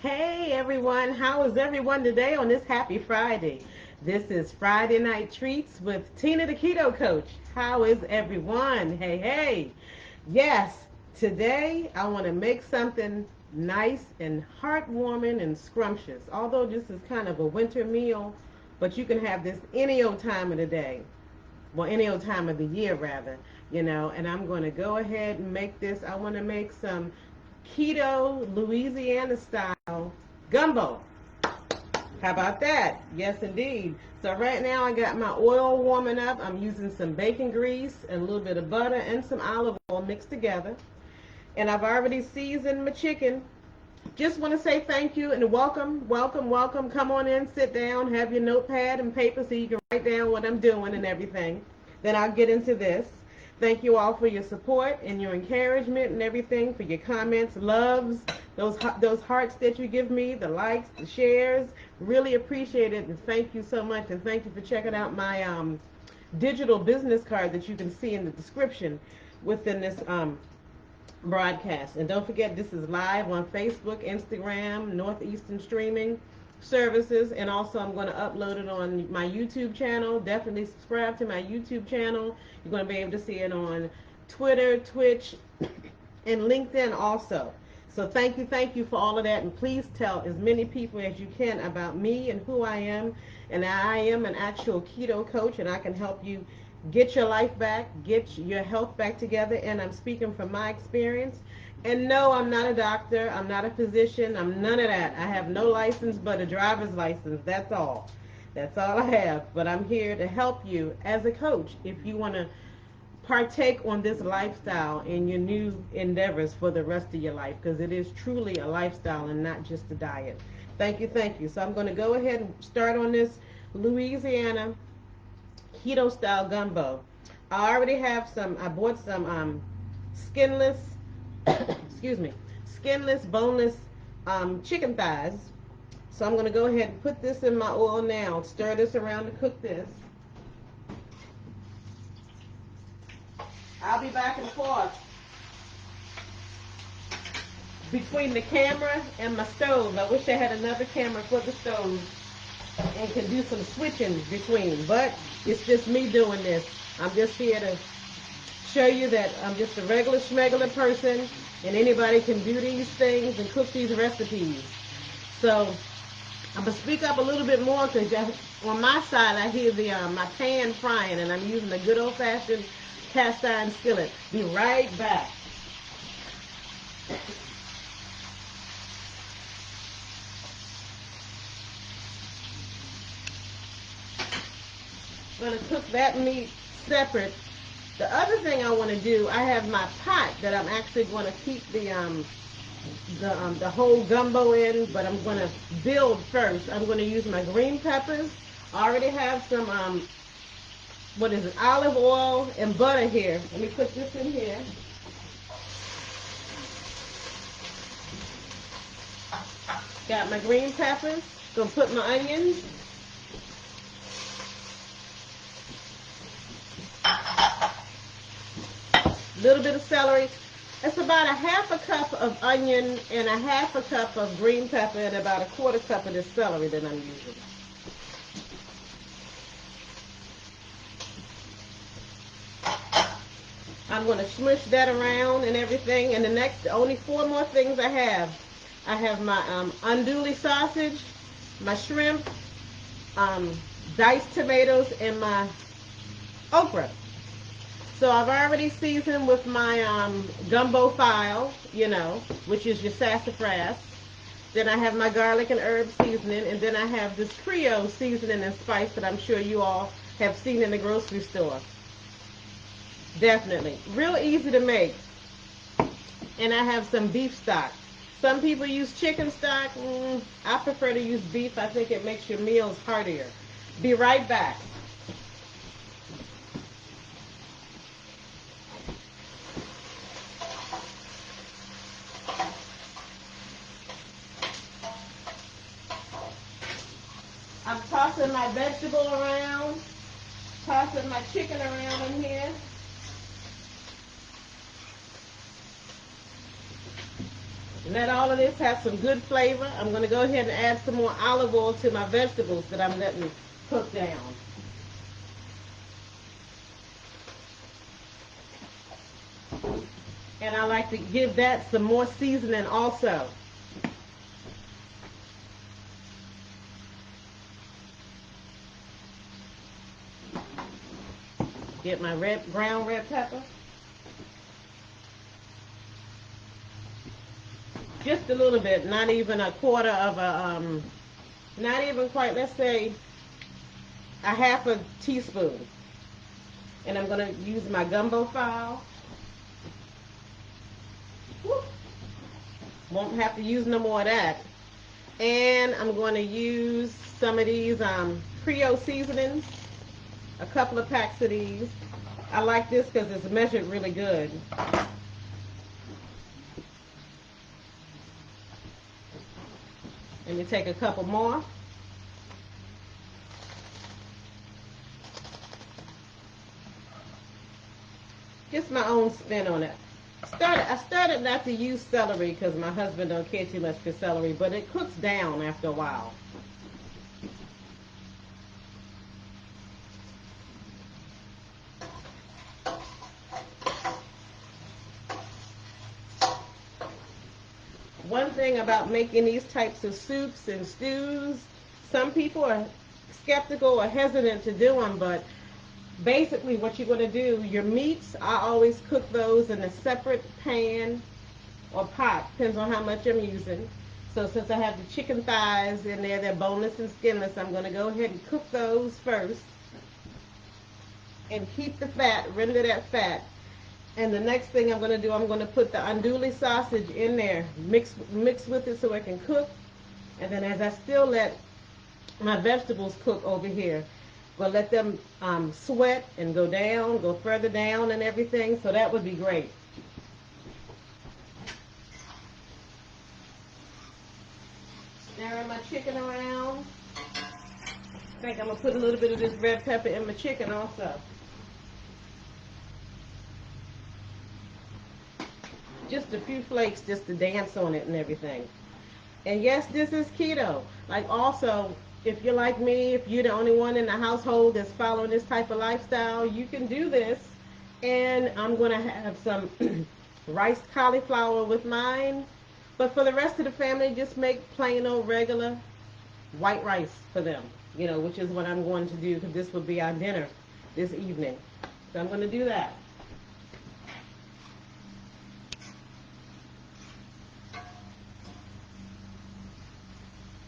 Hey everyone, how is everyone today on this happy Friday? This is Friday Night Treats with Tina the Keto Coach. How is everyone? Hey, hey. Yes, today I want to make something nice and heartwarming and scrumptious. Although this is kind of a winter meal, but you can have this any old time of the day. Well, any old time of the year rather, and I'm going to go ahead and make this. I want to make some keto Louisiana style gumbo. How about that? Yes, indeed. So right now I got my oil warming up. I'm using some bacon grease and a little bit of butter and some olive oil mixed together. And I've already seasoned my chicken. Just want to say thank you and welcome, welcome, welcome. Come on in, sit down, have your notepad and paper so you can write down what I'm doing and everything. Then I'll get into this. Thank you all for your support and your encouragement and everything, for your comments, loves, those hearts that you give me, the likes, the shares. Really appreciate it, and thank you so much. And thank you for checking out my digital business card that you can see in the description within this broadcast. And don't forget, this is live on Facebook, Instagram, Northeastern Streaming Services, and also I'm going to upload it on my YouTube channel. Definitely subscribe to my YouTube channel. You're going to be able to see it on Twitter, Twitch, and LinkedIn also. So thank you for all of that, and please tell as many people as you can about me and who I am. And I am an actual keto coach, and I can help you get your life back, get your health back together, and I'm speaking from my experience. And no, I'm not a doctor, I'm not a physician, I'm none of that. I have no license but a driver's license, that's all. That's all I have. But I'm here to help you as a coach if you want to partake on this lifestyle in your new endeavors for the rest of your life, because it is truly a lifestyle and not just a diet. Thank you, thank you. So I'm going to go ahead and start on this Louisiana keto style gumbo. I already have I bought some skinless, excuse me, skinless, boneless chicken thighs. So I'm going to go ahead and put this in my oil now, stir this around to cook this. I'll be back and forth between the camera and my stove. I wish I had another camera for the stove and can do some switching between, but it's just me doing this. I'm just here to show you that I'm just a regular schmegular person, and anybody can do these things and cook these recipes. So I'm gonna speak up a little bit more because on my side I hear the my pan frying, and I'm using a good old-fashioned cast iron skillet. Be right back. I'm going to cook that meat separate. The other thing I want to do, I have my pot that I'm actually going to keep the whole gumbo in, but I'm going to build first. I'm going to use my green peppers. I already have some olive oil and butter here. Let me put this in here. Got my green peppers. Gonna put my onions. Little bit of celery. It's about a half a cup of onion and a half a cup of green pepper and about a quarter cup of the celery that I'm using. I'm going to smush that around and everything. And the only 4 more things I have. I have my andouille sausage, my shrimp, diced tomatoes, and my okra. So I've already seasoned with my gumbo file, which is your sassafras. Then I have my garlic and herb seasoning, and then I have this Creole seasoning and spice that I'm sure you all have seen in the grocery store. Definitely. Real easy to make. And I have some beef stock. Some people use chicken stock. I prefer to use beef. I think it makes your meals heartier. Be right back. I'm tossing my vegetable around, tossing my chicken around in here. Let all of this have some good flavor. I'm going to go ahead and add some more olive oil to my vegetables that I'm letting cook down. And I like to give that some more seasoning also. Get my ground red pepper. Just a little bit, not even a quarter of a, not even quite, let's say a half a teaspoon. And I'm going to use my gumbo file. Whoop. Won't have to use no more of that. And I'm going to use some of these Creole seasonings. A couple of packs of these. I like this because it's measured really good. Let me take a couple more. Just my own spin on it. I started not to use celery because my husband don't care too much for celery, but it cooks down after a while. One thing about making these types of soups and stews, some people are skeptical or hesitant to do them, but basically what you're going to do, your meats, I always cook those in a separate pan or pot, depends on how much I'm using. So since I have the chicken thighs in there, they're boneless and skinless, I'm going to go ahead and cook those first and keep the fat, render that fat. And the next thing I'm going to do, I'm going to put the andouille sausage in there, mix with it so it can cook. And then as I still let my vegetables cook over here, we'll let them sweat and go further down and everything. So that would be great. Stirring my chicken around. I think I'm going to put a little bit of this red pepper in my chicken also. Just a few flakes just to dance on it and everything. And yes, this is keto. Like also, if you're like me, if you're the only one in the household that's following this type of lifestyle, you can do this. And I'm going to have some riced cauliflower with mine. But for the rest of the family, just make plain old regular white rice for them, you know, which is what I'm going to do because this will be our dinner this evening. So I'm going to do that.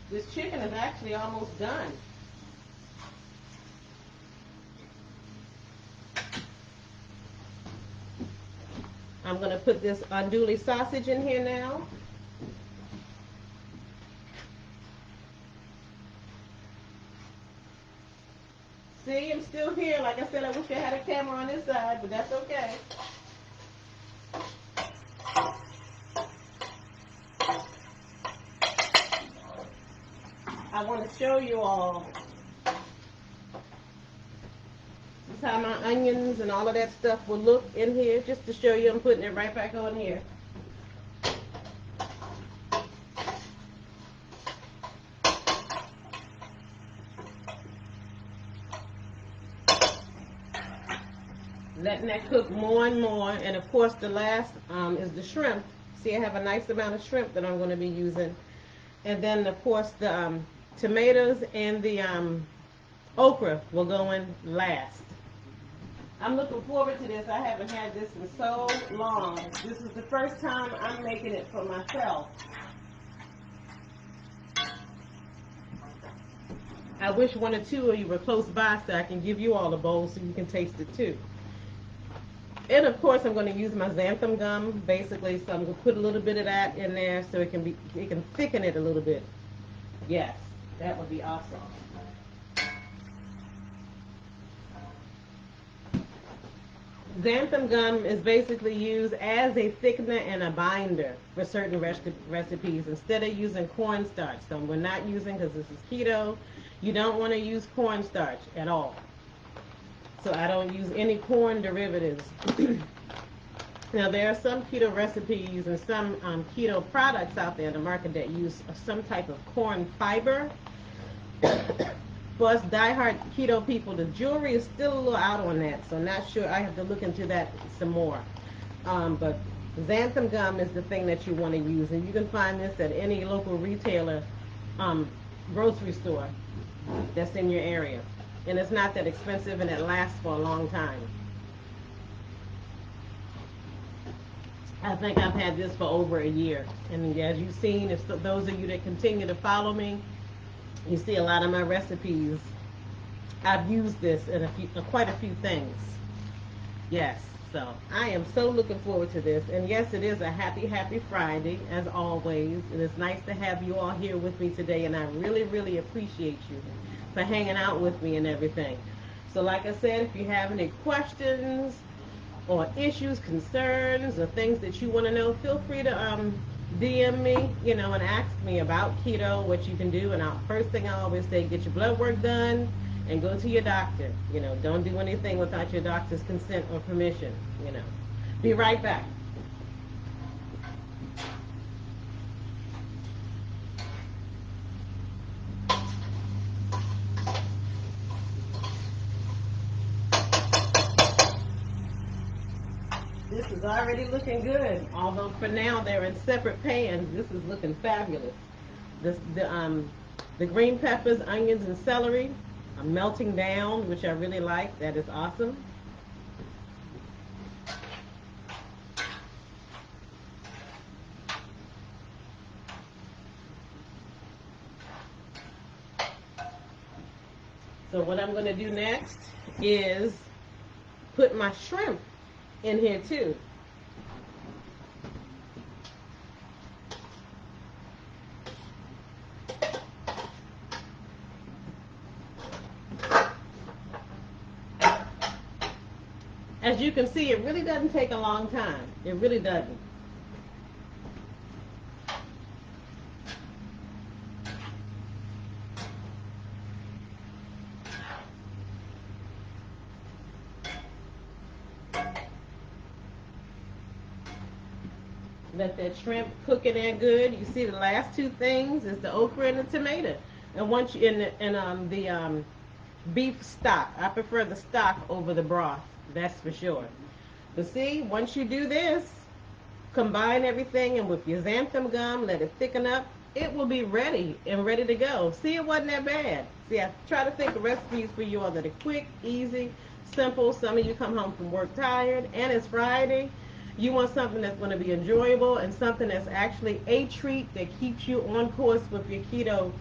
This chicken is actually almost done. I'm going to put this andouille sausage in here now. See, I'm still here. Like I said, I wish I had a camera on this side, but that's okay. I want to show you all. This is how my onions and all of that stuff will look in here, just to show you. I'm putting it right back on here. Letting that cook more and more. And of course the last is the shrimp. See, I have a nice amount of shrimp that I'm going to be using. And then of course the tomatoes and the okra will go in last. I'm looking forward to this. I haven't had this in so long. This is the first time I'm making it for myself. I wish one or two of you were close by so I can give you all a bowl so you can taste it too. And of course I'm going to use my xanthan gum basically, so I'm going to put a little bit of that in there so it can thicken it a little bit. Yes, that would be awesome. Xanthan gum is basically used as a thickener and a binder for certain recipes instead of using cornstarch. So we're not using, because this is keto, you don't want to use cornstarch at all. So I don't use any corn derivatives. Now, there are some keto recipes and some keto products out there in the market that use some type of corn fiber. For us diehard keto people, the jewelry is still a little out on that, so not sure. I have to look into that some more. But xanthan gum is the thing that you want to use, and you can find this at any local retailer, grocery store that's in your area. And it's not that expensive, and it lasts for a long time. I think I've had this for over a year. And as you've seen, if those of you that continue to follow me, you see a lot of my recipes. I've used this in quite a few things. Yes, so I am so looking forward to this. And yes, it is a happy, happy Friday, as always. And it's nice to have you all here with me today. And I really, really appreciate you for hanging out with me and everything. So like I said, if you have any questions or issues, concerns, or things that you want to know, feel free to DM me, and ask me about keto, what you can do. And first thing I always say, get your blood work done and go to your doctor. Don't do anything without your doctor's consent or permission. Be right back. This is already looking good, although for now they're in separate pans. This is looking fabulous. The green peppers, onions, and celery are melting down, which I really like. That is awesome. So what I'm going to do next is put my shrimp in here too. As you can see, it really doesn't take a long time. It really doesn't. Let that shrimp cook in there good. You see the last two things is the okra and the tomato. And once you the beef stock, I prefer the stock over the broth. That's for sure. But see, once you do this, combine everything, and with your xanthan gum, let it thicken up. It will be ready and ready to go. See, it wasn't that bad. See, I try to think of recipes for you all that are quick, easy, simple. Some of you come home from work tired, and it's Friday. You want something that's going to be enjoyable and something that's actually a treat that keeps you on course with your keto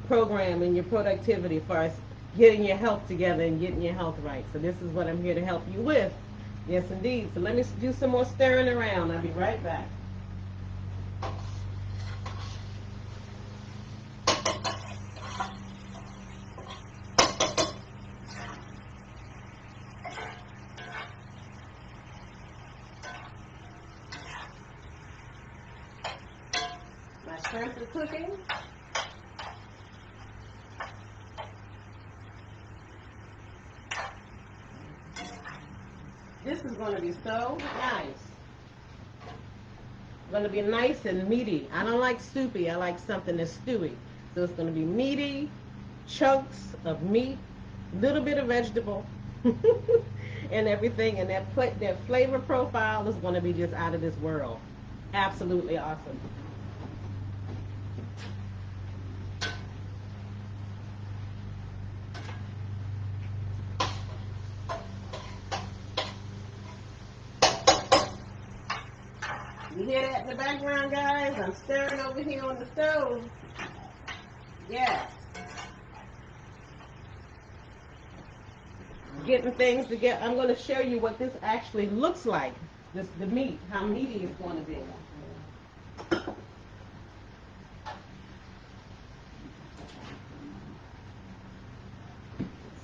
program and your productivity as far as getting your health together and getting your health right. So this is what I'm here to help you with. Yes, indeed. So let me do some more stirring around. I'll be right back. My shrimp is cooking. This is going to be so nice. It's going to be nice and meaty. I don't like soupy. I like something that's stewy. So it's going to be meaty, chunks of meat, little bit of vegetable, and everything. And that flavor profile is going to be just out of this world. Absolutely awesome. You hear that in the background, guys? I'm stirring over here on the stove. Yes. Getting things together. I'm going to show you what this actually looks like. The meat, how meaty it's going to be.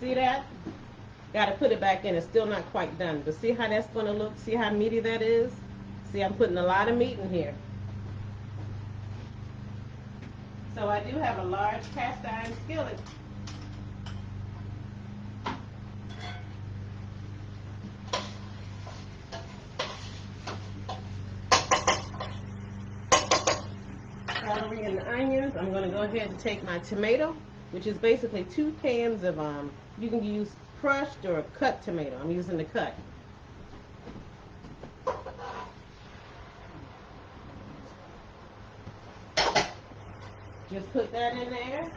See that? Got to put it back in. It's still not quite done. But see how that's going to look? See how meaty that is? See, I'm putting a lot of meat in here. So I do have a large cast iron skillet. onions, I'm going to go ahead and take my tomato, which is basically 2 cans of, you can use crushed or cut tomato. I'm using the cut. Just put that in there.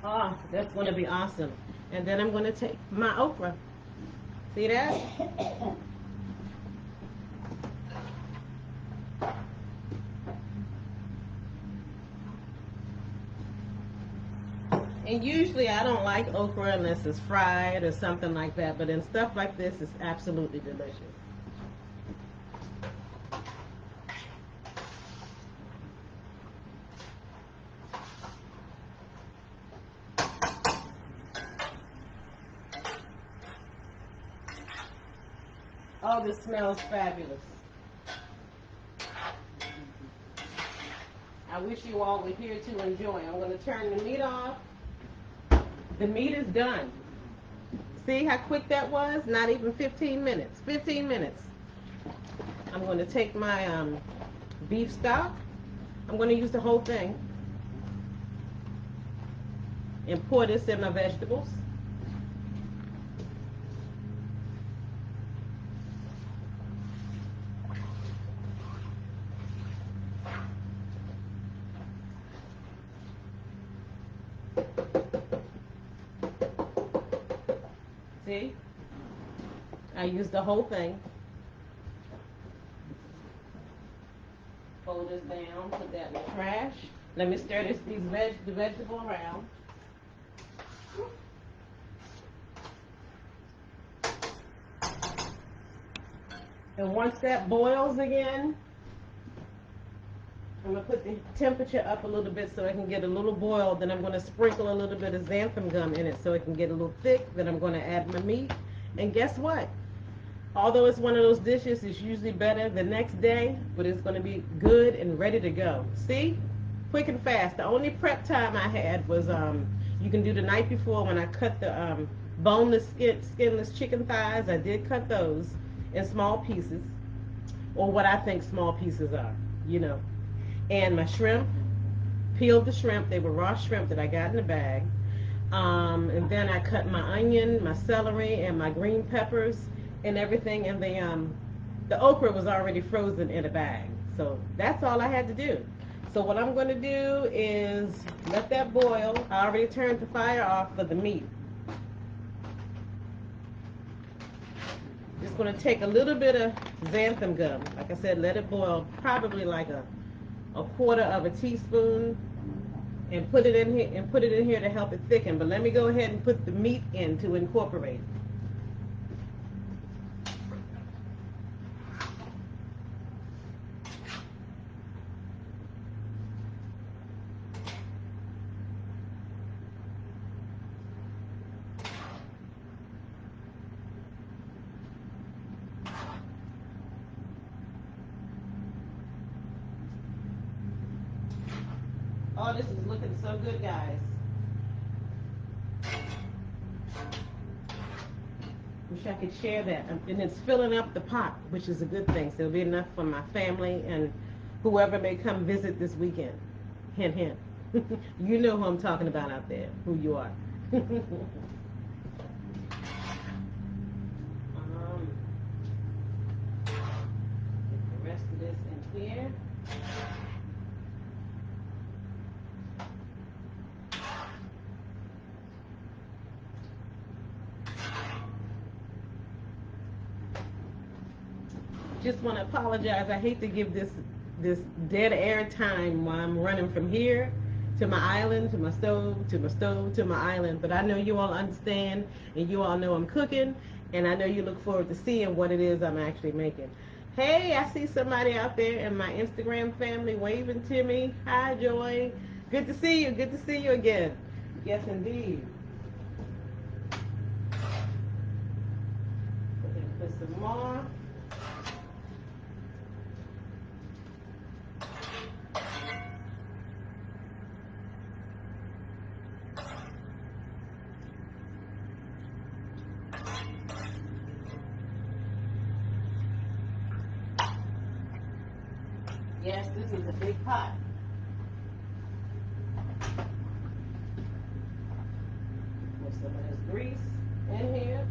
Oh, that's going to be awesome. And then I'm going to take my okra. See that? And usually I don't like okra unless it's fried or something like that, but in stuff like this, it's absolutely delicious. Oh, this smells fabulous. I wish you all were here to enjoy. I'm going to turn the meat off. The meat is done. See how quick that was? Not even 15 minutes. 15 minutes. I'm going to take my beef stock. I'm going to use the whole thing and pour this in my vegetables. See? I used the whole thing. Fold this down, put that in the trash. Let me stir the vegetable around. And once that boils again, I'm going to put the temperature up a little bit so it can get a little boiled. Then I'm going to sprinkle a little bit of xanthan gum in it so it can get a little thick. Then I'm going to add my meat. And guess what? Although it's one of those dishes, it's usually better the next day, but it's going to be good and ready to go. See? Quick and fast. The only prep time I had was, you can do the night before when I cut the boneless, skinless chicken thighs. I did cut those in small pieces, or what I think small pieces are, you know. And my shrimp, peeled the shrimp. They were raw shrimp that I got in the bag. And then I cut my onion, my celery, and my green peppers and everything. And the okra was already frozen in a bag. So that's all I had to do. So what I'm going to do is let that boil. I already turned the fire off for the meat. Just going to take a little bit of xanthan gum. Like I said, let it boil probably like a quarter of a teaspoon, and put it in here to help it thicken. But let me go ahead and put the meat in to incorporate. Oh, this is looking so good, guys. Wish I could share that. And it's filling up the pot, which is a good thing. So it'll be enough for my family and whoever may come visit this weekend. Hint, hint. You know who I'm talking about out there, who you are. Get the rest of this in here. Just want to apologize. I hate to give this dead air time while I'm running from here to my island, to my stove, to my stove, to my island. But I know you all understand, and you all know I'm cooking, and I know you look forward to seeing what it is I'm actually making. Hey, I see somebody out there in my Instagram family waving to me. Hi, Joy. Good to see you. Good to see you again. Yes, indeed. Put some more. Yes, this is a big pot. Put some of this grease in here.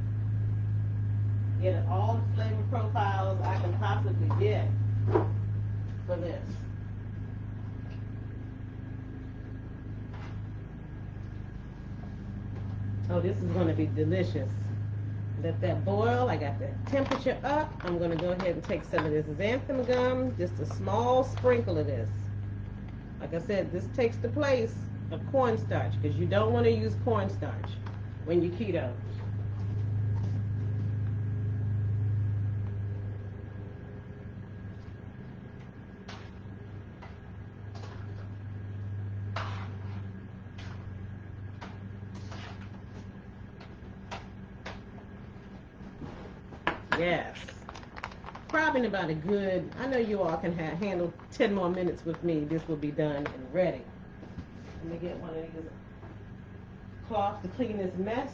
Get all the flavor profiles I can possibly get for this. Oh, this is going to be delicious. Let that boil. I got the temperature up. I'm going to go ahead and take some of this xanthan gum, just a small sprinkle of this. Like I said, this takes the place of cornstarch because you don't want to use cornstarch when you keto. Yes. Probably in about a good, I know you all can handle 10 more minutes with me. This will be done and ready. Let me get one of these cloths to clean this mess.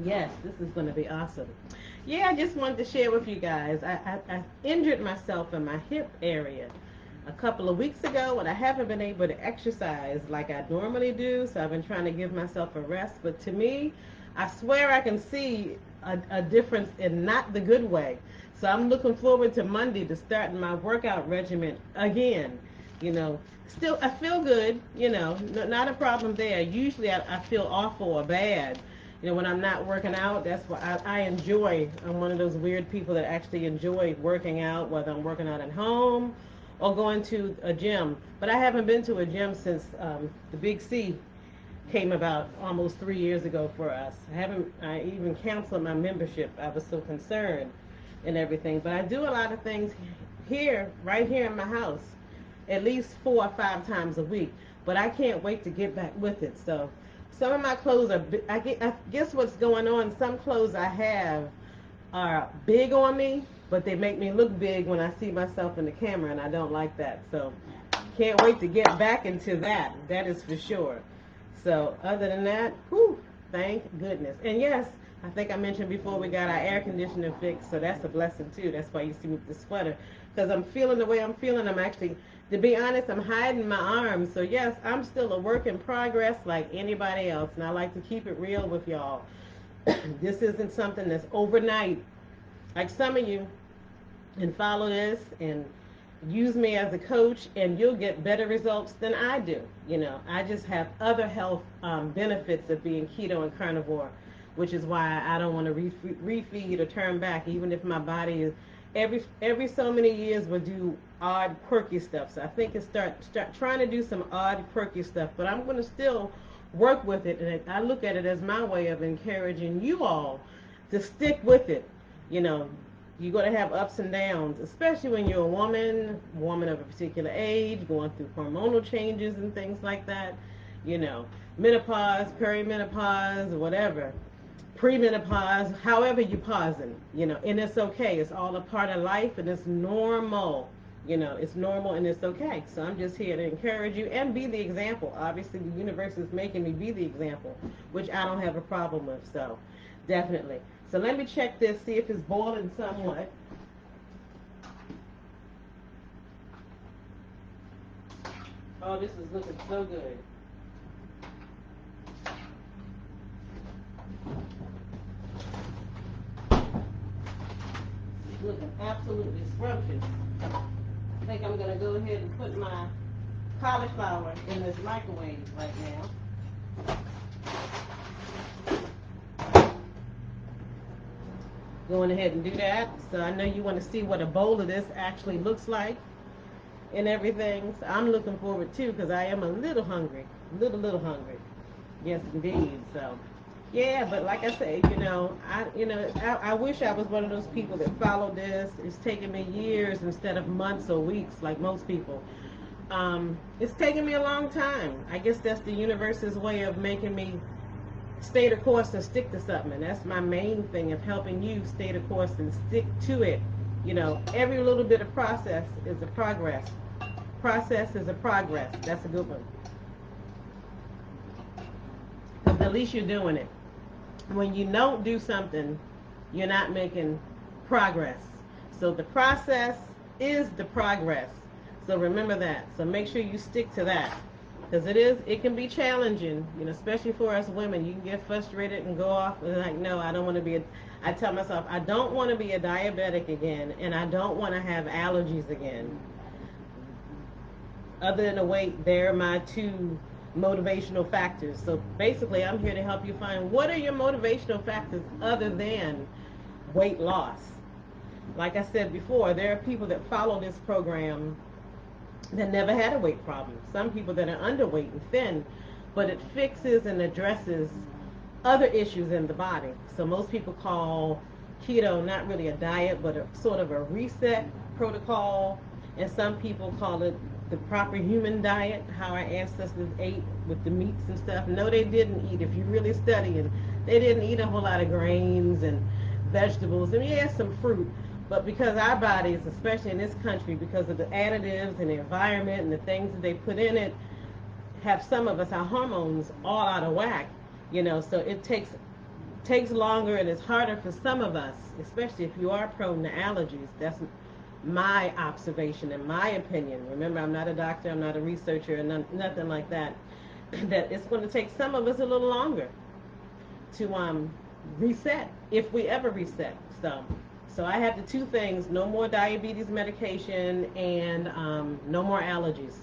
Yes, this is going to be awesome. Yeah, I just wanted to share with you guys. I injured myself in my hip area a couple of weeks ago, and I haven't been able to exercise like I normally do, so I've been trying to give myself a rest. But to me, I swear I can see a difference in not the good way. So I'm looking forward to Monday to starting my workout regimen again. You know, still I feel good, you know, not a problem there. Usually I feel awful or bad. You know, when I'm not working out, that's what I enjoy. I'm one of those weird people that actually enjoy working out, whether I'm working out at home or going to a gym. But I haven't been to a gym since the Big C came about almost 3 years ago for us. I even canceled my membership. I was so concerned and everything. But I do a lot of things here, right here in my house, at least 4 or 5 times a week. But I can't wait to get back with it. So some of my clothes are, I guess what's going on, some clothes I have are big on me, but they make me look big when I see myself in the camera, and I don't like that. So can't wait to get back into that. That is for sure. So other than that, whew, thank goodness. And yes, I think I mentioned before we got our air conditioner fixed, so that's a blessing too. That's why you see me with the sweater, because I'm feeling the way I'm feeling. I'm actually, to be honest, I'm hiding my arms. So yes, I'm still a work in progress like anybody else, and I like to keep it real with y'all. This isn't something that's overnight like some of you, and follow this and use me as a coach, and you'll get better results than I do. You know, I just have other health benefits of being keto and carnivore, which is why I don't want to refeed or turn back, even if my body is every so many years will do odd quirky stuff. So I think it's start trying to do some odd quirky stuff, but I'm going to still work with it, and I look at it as my way of encouraging you all to stick with it. You know, you're going to have ups and downs, especially when you're a woman of a particular age, going through hormonal changes and things like that. You know, menopause, perimenopause, whatever, premenopause, however you're pausing, you know, and it's okay. It's all a part of life, and it's normal. You know, it's normal and it's okay. So I'm just here to encourage you and be the example. Obviously, the universe is making me be the example, which I don't have a problem with. So definitely. So let me check this, see if it's boiling somewhat. Oh, this is looking so good. It's looking absolutely scrumptious. I think I'm going to go ahead and put my cauliflower in this microwave right now. Going ahead and do that. So I know you want to see what a bowl of this actually looks like and everything. So I'm looking forward too, because I am a little hungry. Little hungry. Yes, indeed. So yeah, but like I say, I wish I was one of those people that followed this. It's taken me years instead of months or weeks like most people. It's taken me a long time. I guess that's the universe's way of making me stay the course and stick to something. And that's my main thing, of helping you stay the course and stick to it. You know, every little bit of process is a progress. Process is a progress. That's a good one. Because at least you're doing it. When you don't do something, you're not making progress. So the process is the progress. So remember that. So make sure you stick to that. Because it can be challenging, especially for us women. You can get frustrated and go off and like, no, I don't want to be I tell myself, I don't want to be a diabetic again, and I don't want to have allergies again. Other than the weight, they're my two motivational factors. So basically, I'm here to help you find what are your motivational factors other than weight loss. Like I said before, there are people that follow this program that never had a weight problem. Some people that are underweight and thin, but it fixes and addresses other issues in the body. So most people call keto not really a diet, but a sort of a reset protocol. And some people call it the proper human diet, how our ancestors ate with the meats and stuff. No, they didn't eat. If you really study it, they didn't eat a whole lot of grains and vegetables. And yeah, some fruit. But because our bodies, especially in this country, because of the additives and the environment and the things that they put in it, have some of us, our hormones, all out of whack. So it takes longer, and it's harder for some of us, especially if you are prone to allergies. That's my observation and my opinion. Remember, I'm not a doctor, I'm not a researcher, and nothing like that. That it's going to take some of us a little longer to reset, if we ever reset. So I have the two things: no more diabetes medication and no more allergies.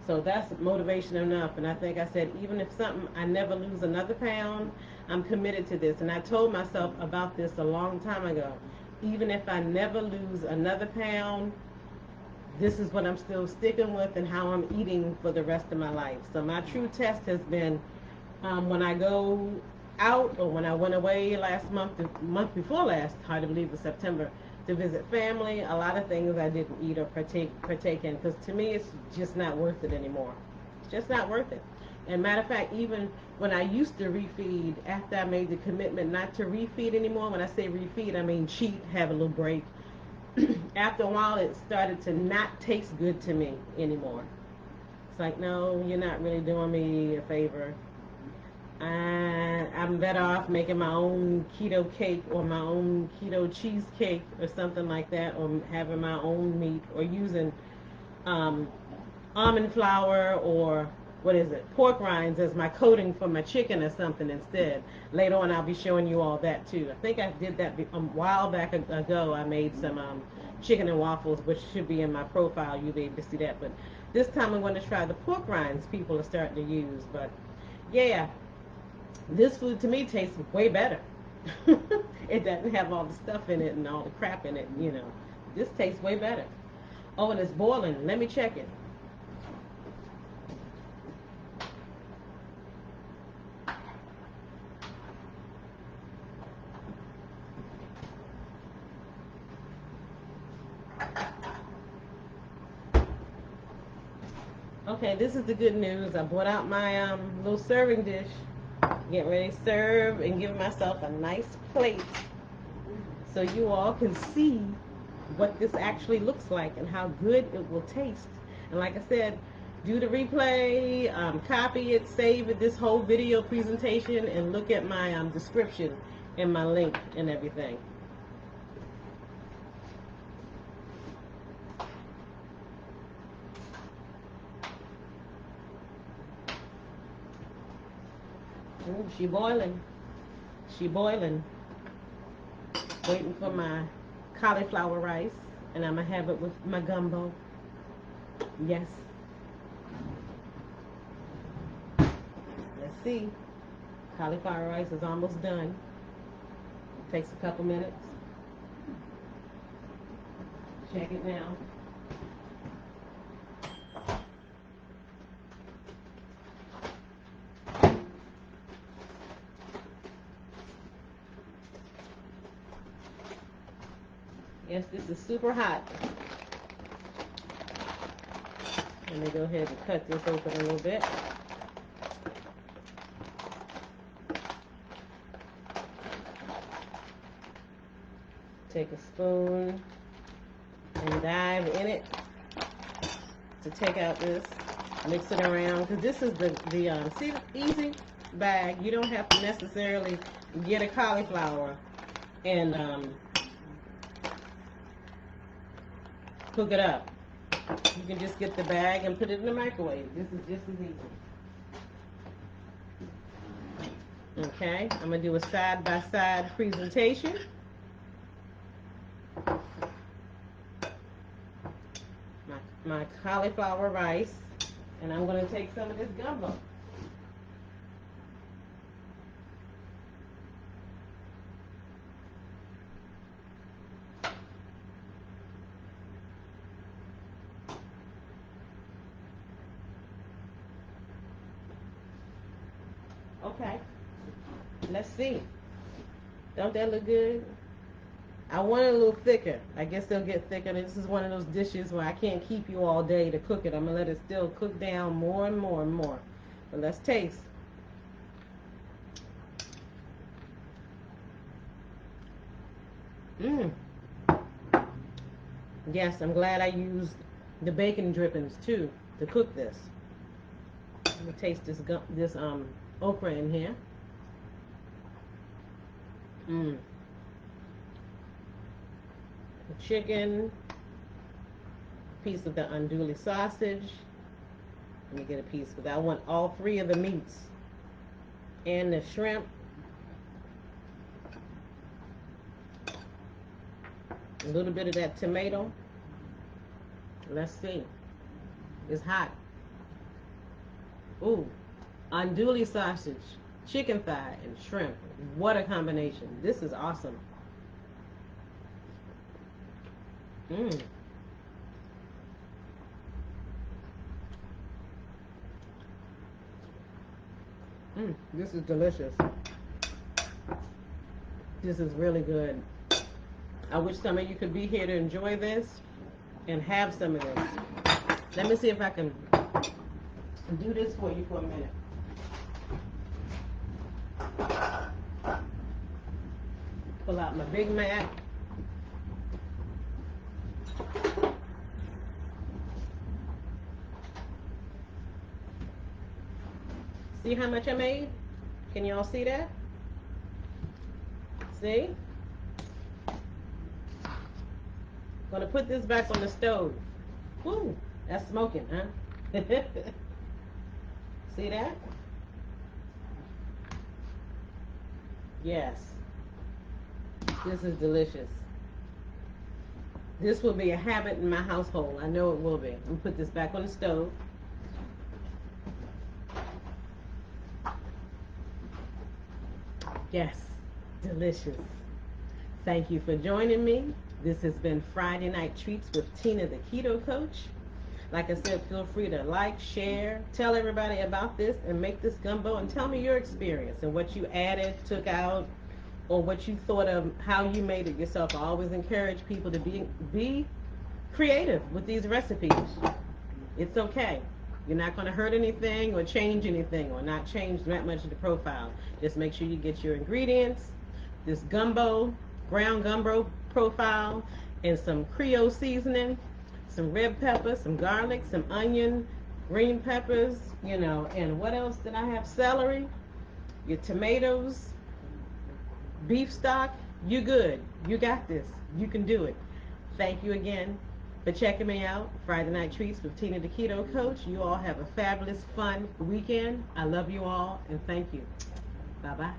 So that's motivation enough. And I think I said, even if I never lose another pound, I'm committed to this. And I told myself about this a long time ago. Even if I never lose another pound, this is what I'm still sticking with and how I'm eating for the rest of my life. So my true test has been when I go out, or when I went away last month, the month before last, hard to believe it was September, to visit family, a lot of things I didn't eat or partake in, because to me it's just not worth it anymore. It's just not worth it. And matter of fact, even when I used to refeed, after I made the commitment not to refeed anymore, when I say refeed, I mean cheat, have a little break. After a while, it started to not taste good to me anymore. It's like, no, you're not really doing me a favor. I'm better off making my own keto cake or my own keto cheesecake or something like that, or having my own meat, or using almond flour or pork rinds as my coating for my chicken or something instead. Later on, I'll be showing you all that too. I think I did that a while back ago. I made some chicken and waffles, which should be in my profile. You'll be able to see that. But this time I'm going to try the pork rinds people are starting to use. But yeah, this food to me tastes way better. It doesn't have all the stuff in it and all the crap in it, This tastes way better. Oh, and it's boiling. Let me check it. Okay, this is the good news. I brought out my little serving dish. Getting ready to serve and giving myself a nice plate so you all can see what this actually looks like and how good it will taste. And like I said, do the replay, copy it, save it, this whole video presentation, and look at my description and my link and everything. Ooh, she boiling. She boiling. Waiting for my cauliflower rice, and I'm going to have it with my gumbo. Yes. Let's see. Cauliflower rice is almost done. Takes a couple minutes. Check it now. Yes, this is super hot. Let me go ahead and cut this open a little bit. Take a spoon and dive in it to take out this. Mix it around, because this is the see, easy. bag. You don't have to necessarily get a cauliflower and cook it up. You can just get the bag and put it in the microwave. This is just as easy. Okay, I'm going to do a side-by-side presentation. My cauliflower rice, and I'm going to take some of this gumbo. Okay, let's see. Don't that look good? I want it a little thicker. I guess they'll get thicker. This is one of those dishes where I can't keep you all day to cook it. I'm going to let it still cook down more and more and more. But let's taste. Mmm. Yes, I'm glad I used the bacon drippings too to cook this. I'm going to taste this okra in here. Mmm. The chicken, a piece of the andouille sausage. Let me get a piece because I want all three of the meats and the shrimp. A little bit of that tomato. Let's see. It's hot. Ooh, andouille sausage, chicken thigh, and shrimp. What a combination. This is awesome. Mmm. Mmm, this is delicious. This is really good. I wish some of you could be here to enjoy this and have some of this. Let me see if I can do this for you for a minute. Pull out my Big Mac. See how much I made? Can y'all see that? See? Gonna put this back on the stove. Woo, that's smoking, huh? See that? Yes. This is delicious. This will be a habit in my household. I know it will be. I'm gonna put this back on the stove. Yes, delicious. Thank you for joining me. This has been Friday Night Treats with Tina the Keto Coach. Like I said, feel free to like, share, tell everybody about this, and make this gumbo, and tell me your experience and what you added, took out, or what you thought of, how you made it yourself. I always encourage people to be creative with these recipes. It's okay. You're not going to hurt anything or change anything or not change that much of the profile. Just make sure you get your ingredients, this gumbo, ground gumbo profile, and some Creole seasoning, some red pepper, some garlic, some onion, green peppers, and what else did I have? Celery, your tomatoes, beef stock. You good. You got this. You can do it. Thank you again for checking me out. Friday Night Treats with Tina the Keto Coach. You all have a fabulous, fun weekend. I love you all, and thank you. Bye-bye.